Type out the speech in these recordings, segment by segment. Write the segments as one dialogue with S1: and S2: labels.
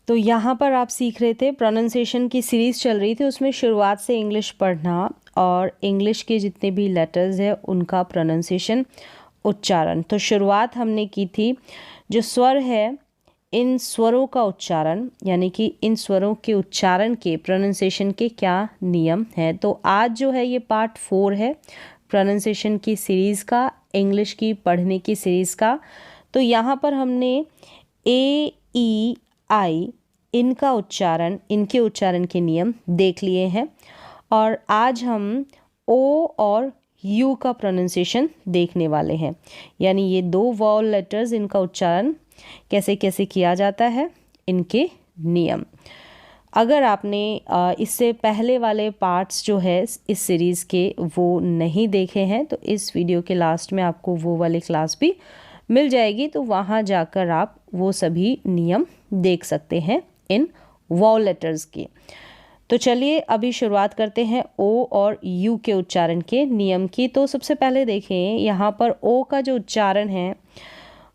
S1: तो यहाँ पर आप सीख रहे थे, प्रोनाउंसिएशन की सीरीज़ चल रही थी, उसमें शुरुआत से इंग्लिश पढ़ना और इंग्लिश के जितने भी लेटर्स हैं उनका प्रोनाउंसिएशन, उच्चारण। तो शुरुआत हमने की थी, जो स्वर है इन स्वरों का उच्चारण, यानी कि इन स्वरों के उच्चारण के प्रोनाउंसिएशन के क्या नियम हैं। तो आज जो है ये पार्ट 4 है प्रोनाउंसिएशन की सीरीज़ का, इंग्लिश की पढ़ने की सीरीज़ का। तो यहाँ पर हमने ए, ई, आई इनका उच्चारण, इनके उच्चारण के नियम देख लिए हैं और आज हम ओ और यू का प्रोनाउंसिएशन देखने वाले हैं, यानी ये दो वॉवल लेटर्स, इनका उच्चारण कैसे कैसे किया जाता है, इनके नियम। अगर आपने इससे पहले वाले पार्ट्स जो है इस सीरीज़ के वो नहीं देखे हैं तो इस वीडियो के लास्ट में आपको वो वाली क्लास भी मिल जाएगी, तो वहाँ जाकर आप वो सभी नियम देख सकते हैं इन वॉवल लेटर्स की। तो चलिए अभी शुरुआत करते हैं ओ और यू के उच्चारण के नियम की। तो सबसे पहले देखें, यहाँ पर ओ का जो उच्चारण है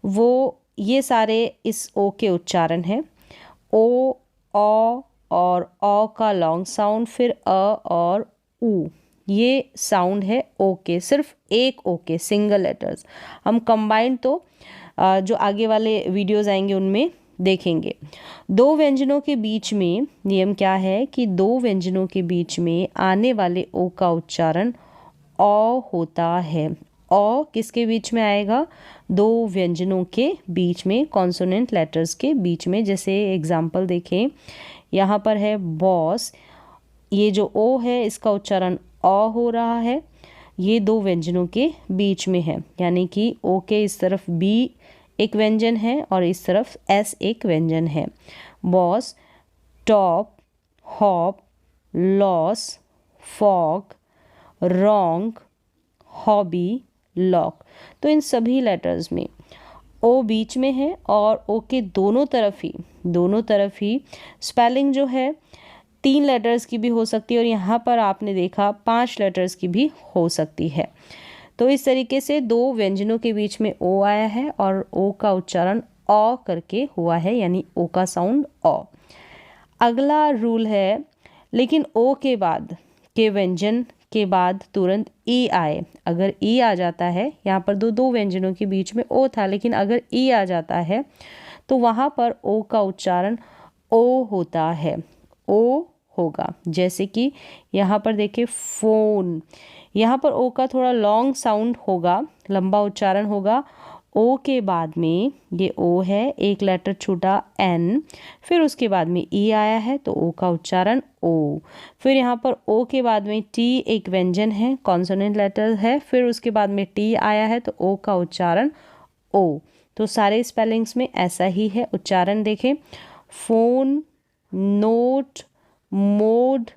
S1: वो ये सारे इस ओ के उच्चारण हैं। ओ, औ और औ का लॉन्ग साउंड, फिर अ और ऊ, ये साउंड है ओ के, सिर्फ एक ओ के, सिंगल लेटर्स। हम कंबाइंड तो जो आगे वाले वीडियोस आएंगे उनमें देखेंगे। दो व्यंजनों के बीच में नियम क्या है कि दो व्यंजनों के बीच में आने वाले ओ का उच्चारण औ होता है। औ किसके बीच में आएगा? दो व्यंजनों के बीच में, कॉन्सोनेंट लेटर्स के बीच में। जैसे एग्जाम्पल देखें, यहाँ पर है बॉस, ये जो ओ है इसका उच्चारण औ हो रहा है, ये दो व्यंजनों के बीच में है, यानी कि ओ के इस तरफ बी एक व्यंजन है और इस तरफ एस एक व्यंजन है। Boss, top, hop, loss, fog, wrong, hobby, lock. तो इन सभी लेटर्स में ओ बीच में है और ओ के दोनों तरफ ही स्पेलिंग जो है 3 लेटर्स की भी हो सकती है और यहाँ पर आपने देखा 5 लेटर्स की भी हो सकती है। तो इस तरीके से दो व्यंजनों के बीच में ओ आया है और ओ का उच्चारण औ करके हुआ है, यानी ओ का साउंड औ। अगला रूल है, लेकिन ओ के बाद के व्यंजन के बाद तुरंत ई आए। अगर ई आ जाता है, यहाँ पर दो व्यंजनों के बीच में ओ था, लेकिन अगर ई आ जाता है तो वहाँ पर ओ का उच्चारण ओ होता है, ओ होगा। जैसे कि यहाँ पर देखिए फोन, यहाँ पर ओ का थोड़ा लॉन्ग साउंड होगा, लंबा उच्चारण होगा। ओ के बाद में ये ओ है, एक लेटर छूटा एन, फिर उसके बाद में ई आया है तो ओ का उच्चारण ओ। फिर यहाँ पर ओ के बाद में टी एक व्यंजन है, कॉन्सोनेंट लेटर है, फिर उसके बाद में टी आया है तो ओ का उच्चारण ओ। तो सारे स्पेलिंग्स में ऐसा ही है उच्चारण। देखें, फोन, नोट, मोड,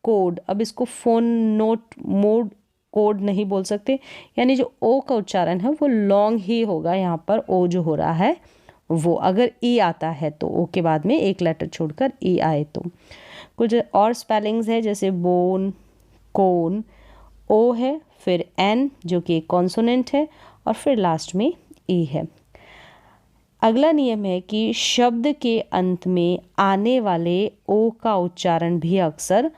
S1: कोड। अब इसको फोन, नोट, मोड, कोड नहीं बोल सकते, यानी जो ओ का उच्चारण है वो लॉन्ग ही होगा। यहाँ पर ओ जो हो रहा है वो, अगर ई आता है तो ओ के बाद में एक लेटर छोड़कर ई आए तो। कुछ और स्पेलिंग्स है, जैसे बोन, कोन, ओ है, फिर एन जो कि एक कॉन्सोनेंट है और फिर लास्ट में ई है। अगला नियम है कि शब्द के अंत में आने वाले ओ का उच्चारण भी अक्सर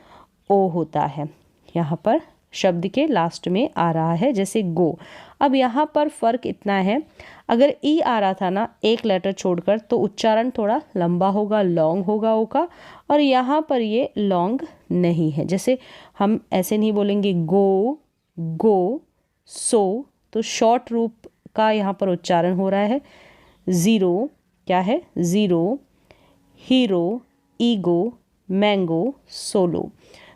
S1: ओ होता है। यहाँ पर शब्द के लास्ट में आ रहा है, जैसे गो। अब यहाँ पर फ़र्क इतना है, अगर ई आ रहा था ना एक लेटर छोड़कर तो उच्चारण थोड़ा लंबा होगा, लॉन्ग होगा ओ का, और यहाँ पर ये लॉन्ग नहीं है। जैसे हम ऐसे नहीं बोलेंगे गो, गो, सो, तो शॉर्ट रूप का यहाँ पर उच्चारण हो रहा है। ज़ीरो क्या है? Zero, hero, ego, mango, solo.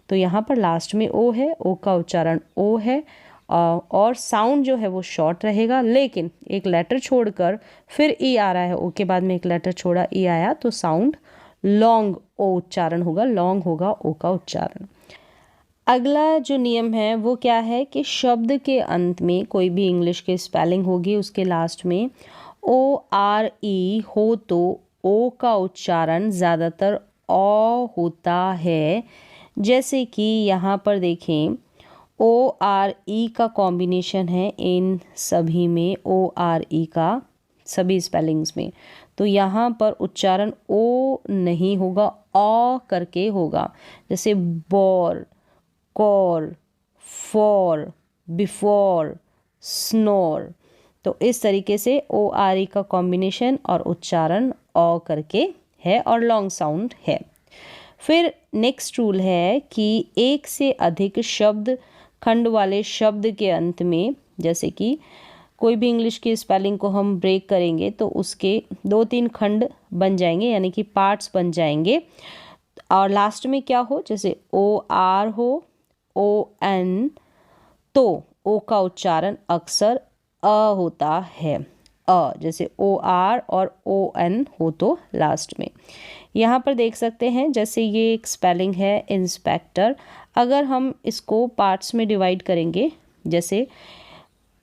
S1: तो यहाँ पर लास्ट में ओ है, ओ का उच्चारण ओ है और साउंड जो है वो शॉर्ट रहेगा, लेकिन एक लेटर छोड़कर फिर ई आ रहा है, ओ के बाद में एक लेटर छोड़ा ई आया तो साउंड लॉन्ग ओ उच्चारण होगा, लॉन्ग होगा ओ का उच्चारण। अगला जो नियम है वो क्या है कि शब्द के अंत में कोई भी इंग्लिश की स्पेलिंग होगी, उसके लास्ट में ओ आर ई हो तो ओ का उच्चारण ज़्यादातर औ होता है। जैसे कि यहाँ पर देखें, ओ आर ई का कॉम्बिनेशन है इन सभी में, ओ आर ई का सभी स्पेलिंग्स में। तो यहाँ पर उच्चारण ओ नहीं होगा, अ करके होगा। जैसे बॉर, कॉर, फॉर, बिफोर, स्नोर। तो इस तरीके से ओ आर ई का कॉम्बिनेशन और उच्चारण अ करके है और लॉन्ग साउंड है। फिर नेक्स्ट रूल है कि एक से अधिक शब्द खंड वाले शब्द के अंत में, जैसे कि कोई भी इंग्लिश की स्पेलिंग को हम ब्रेक करेंगे तो उसके 2-3 खंड बन जाएंगे, यानी कि पार्ट्स बन जाएंगे। और लास्ट में क्या हो, जैसे ओ आर हो, ओ एन, तो ओ का उच्चारण अक्सर अ होता है। अ, जैसे ओ आर और ओ एन हो तो लास्ट में। यहाँ पर देख सकते हैं, जैसे ये एक स्पेलिंग है इंस्पेक्टर। अगर हम इसको पार्ट्स में डिवाइड करेंगे, जैसे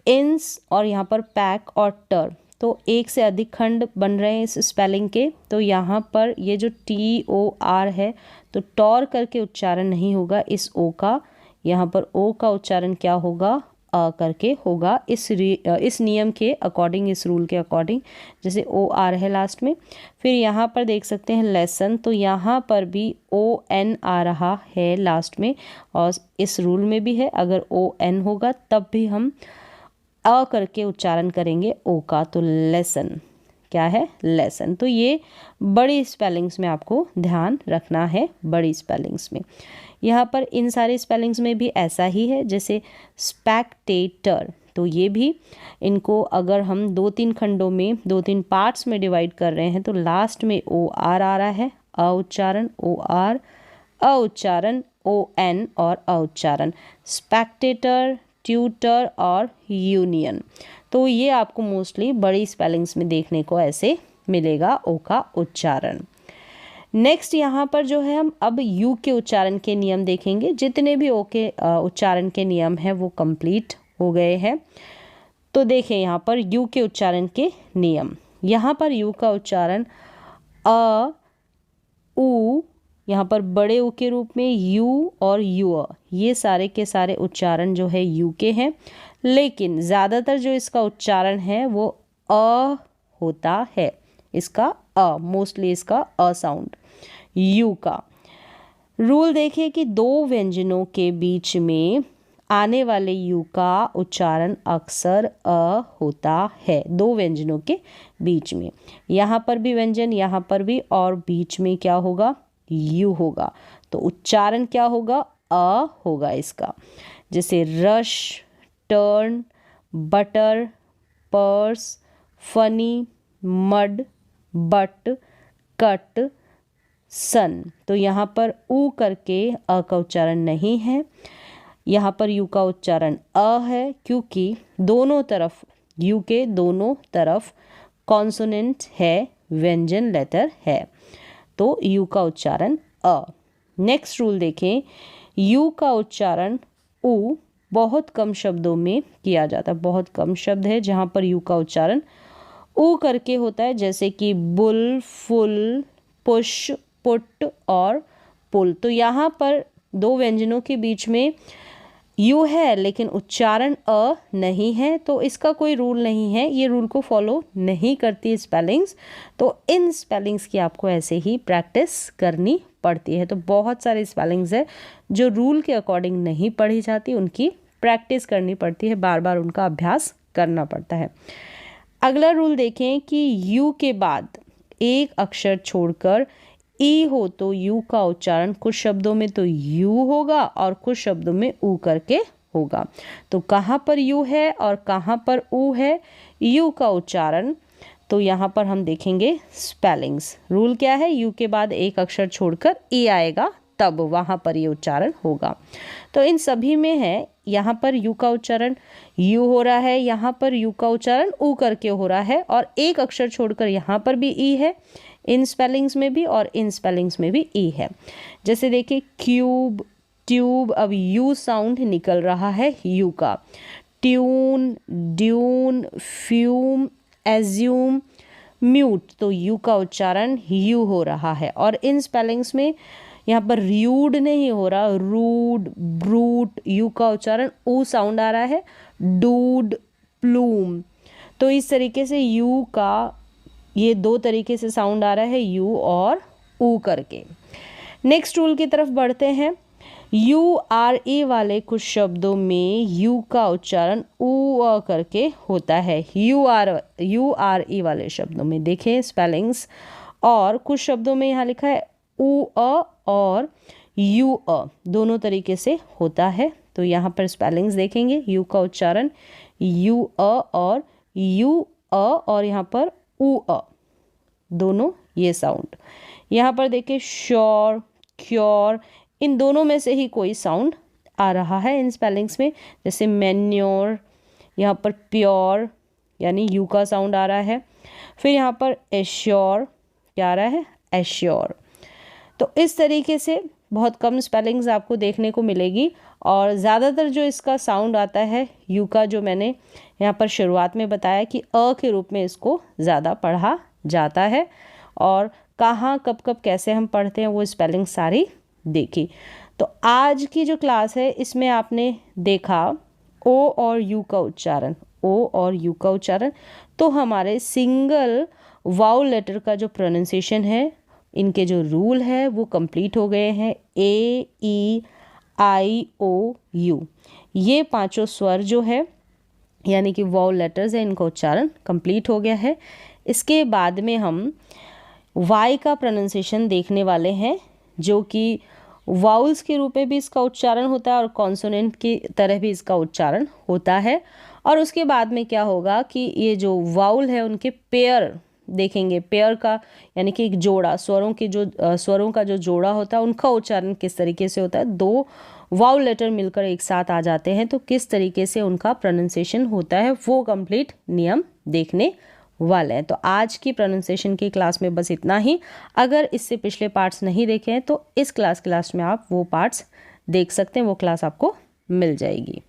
S1: इंस और यहाँ पर पैक और टर, तो एक से अधिक खंड बन रहे हैं इस स्पेलिंग के। तो यहाँ पर ये जो टी ओ आर है, तो टॉर करके उच्चारण नहीं होगा इस ओ का। यहाँ पर ओ का उच्चारण क्या होगा, अ करके होगा, इस नियम के अकॉर्डिंग, इस रूल के अकॉर्डिंग। जैसे ओ आर है लास्ट में। फिर यहाँ पर देख सकते हैं लेसन, तो यहाँ पर भी ओ एन आ रहा है लास्ट में, और इस रूल में भी है, अगर ओ एन होगा तब भी हम अ करके उच्चारण करेंगे ओ का। तो लेसन क्या है, लेसन। तो ये बड़ी स्पेलिंग्स में आपको ध्यान रखना है, बड़ी स्पेलिंग्स में। यहाँ पर इन सारे स्पेलिंग्स में भी ऐसा ही है। जैसे स्पेक्टेटर, तो ये भी, इनको अगर हम 2-3 खंडों में, 2-3 पार्ट्स में डिवाइड कर रहे हैं, तो लास्ट में ओ आर आ रहा है, अ उच्चारण ओ आर, अ उच्चारण ओ एन और अ उच्चारण। स्पेक्टेटर, ट्यूटर और यूनियन, तो ये आपको मोस्टली बड़ी स्पेलिंग्स में देखने को ऐसे मिलेगा ओ का उच्चारण। नेक्स्ट यहाँ पर जो है, हम अब यू के उच्चारण के नियम देखेंगे। जितने भी ओ के उच्चारण के नियम हैं वो कंप्लीट हो गए हैं। तो देखें यहाँ पर यू के उच्चारण के नियम। यहाँ पर यू का उच्चारण अ, उ, यहाँ पर बड़े ऊ के रूप में यू और यू, ये सारे के सारे उच्चारण जो है यू के हैं। लेकिन ज़्यादातर जो इसका उच्चारण है वो अ होता है, इसका अ, मोस्टली इसका अ साउंड यू का। रूल देखिए कि दो व्यंजनों के बीच में आने वाले यू का उच्चारण अक्सर अ होता है, दो व्यंजनों के बीच में। यहाँ पर भी व्यंजन, यहाँ पर भी, और बीच में क्या होगा, यू होगा। तो उच्चारण क्या होगा, अ होगा इसका। जैसे rush, turn, butter, purse, funny, mud, but, cut, sun. तो यहाँ पर ऊ करके अ का उच्चारण नहीं है, यहाँ पर यू का उच्चारण अ है, क्योंकि दोनों तरफ, यू के दोनों तरफ कॉन्सोनेंट है, व्यंजन लेटर है, तो यू का उच्चारण अ। नेक्स्ट रूल देखें, यू का उच्चारण ऊ बहुत कम शब्दों में किया जाता है। बहुत कम शब्द है जहाँ पर यू का उच्चारण ऊ करके होता है, जैसे कि बुल, फुल, पुश, पुट और पुल। तो यहाँ पर दो व्यंजनों के बीच में यू है लेकिन उच्चारण अ नहीं है, तो इसका कोई रूल नहीं है, ये रूल को फॉलो नहीं करती स्पेलिंग्स। तो इन स्पेलिंग्स की आपको ऐसे ही प्रैक्टिस करनी पड़ती है। तो बहुत सारे स्पेलिंग्स है जो रूल के अकॉर्डिंग नहीं पढ़ी जाती, उनकी प्रैक्टिस करनी पड़ती है, बार बार उनका अभ्यास करना पड़ता है। अगला रूल देखें कि यू के बाद एक अक्षर छोड़कर ई हो तो यू का उच्चारण कुछ शब्दों में तो यू होगा और कुछ शब्दों में ऊ करके होगा। तो कहाँ पर यू है और कहाँ पर ऊ है यू का उच्चारण, तो यहाँ पर हम देखेंगे स्पेलिंग्स। रूल क्या है, यू के बाद एक अक्षर छोड़कर ई आएगा तब वहाँ पर ये उच्चारण होगा। तो इन सभी में है, यहाँ पर यू का उच्चारण यू हो रहा है, यहाँ पर यू का उच्चारण ऊ करके हो रहा है, और एक अक्षर छोड़कर यहाँ पर भी ई है, इन स्पेलिंग्स में भी और इन स्पेलिंग्स में भी ई है। जैसे देखिए क्यूब, ट्यूब, अब यू साउंड निकल रहा है यू का। Tune, dune, fume, assume, mute, तो यू का उच्चारण यू हो रहा है। और इन स्पेलिंग्स में यहाँ पर र्यूड नहीं हो रहा, रूड, ब्रूट, यू का उच्चारण ऊ साउंड आ रहा है। डूड, प्लूम, तो इस तरीके से यू का ये दो तरीके से साउंड आ रहा है, यू और ऊ करके। नेक्स्ट रूल की तरफ बढ़ते हैं। यू आर ए वाले कुछ शब्दों में यू का उच्चारण ऊ अ करके होता है। यू आर ए वाले शब्दों में देखें स्पेलिंग्स, और कुछ शब्दों में यहाँ लिखा है ऊ अ और यू अ, दोनों तरीके से होता है। तो यहाँ पर स्पेलिंग्स देखेंगे, यू का उच्चारण यू अ और यू अ, और यहाँ पर ऊ अ, दोनों ये साउंड। यहाँ पर देखिए श्योर, क्योर, इन दोनों में से ही कोई साउंड आ रहा है इन स्पेलिंग्स में। जैसे मैन्योर, यहाँ पर प्योर यानी यू का साउंड आ रहा है। फिर यहाँ पर एश्योर, क्या आ रहा है, एश्योर। तो इस तरीके से बहुत कम स्पेलिंग्स आपको देखने को मिलेगी, और ज़्यादातर जो इसका साउंड आता है यू का, जो मैंने यहाँ पर शुरुआत में बताया कि अ के रूप में इसको ज़्यादा पढ़ा जाता है। और कहाँ कब कब कैसे हम पढ़ते हैं वो स्पेलिंग सारी देखी। तो आज की जो क्लास है इसमें आपने देखा ओ और यू का उच्चारण, ओ और यू का उच्चारण। तो हमारे सिंगल वाउल लेटर का जो प्रोनाउंसिएशन है, इनके जो रूल है वो कंप्लीट हो गए हैं। ए ई आई ओ यू, ये पांचों स्वर जो है यानी कि वाउल लेटर्स है, इनका उच्चारण कंप्लीट हो गया है। इसके बाद में हम वाई का प्रोनाउंसिएशन देखने वाले हैं, जो कि वाउल्स के रूप में भी इसका उच्चारण होता है और कॉन्सोनेंट की तरह भी इसका उच्चारण होता है। और उसके बाद में क्या होगा कि ये जो वाउल है उनके पेयर देखेंगे, पेयर का यानी कि एक जोड़ा, स्वरों का जो जोड़ा होता है उनका उच्चारण किस तरीके से होता है। दो वाउल लेटर मिलकर एक साथ आ जाते हैं तो किस तरीके से उनका प्रोनाउंसिएशन होता है, वो कंप्लीट नियम देखने वाले हैं। तो आज की प्रोनाउंसिएशन की क्लास में बस इतना ही। अगर इससे पिछले पार्ट्स नहीं देखे हैं तो इस क्लास में आप वो पार्ट्स देख सकते हैं, वो क्लास आपको मिल जाएगी।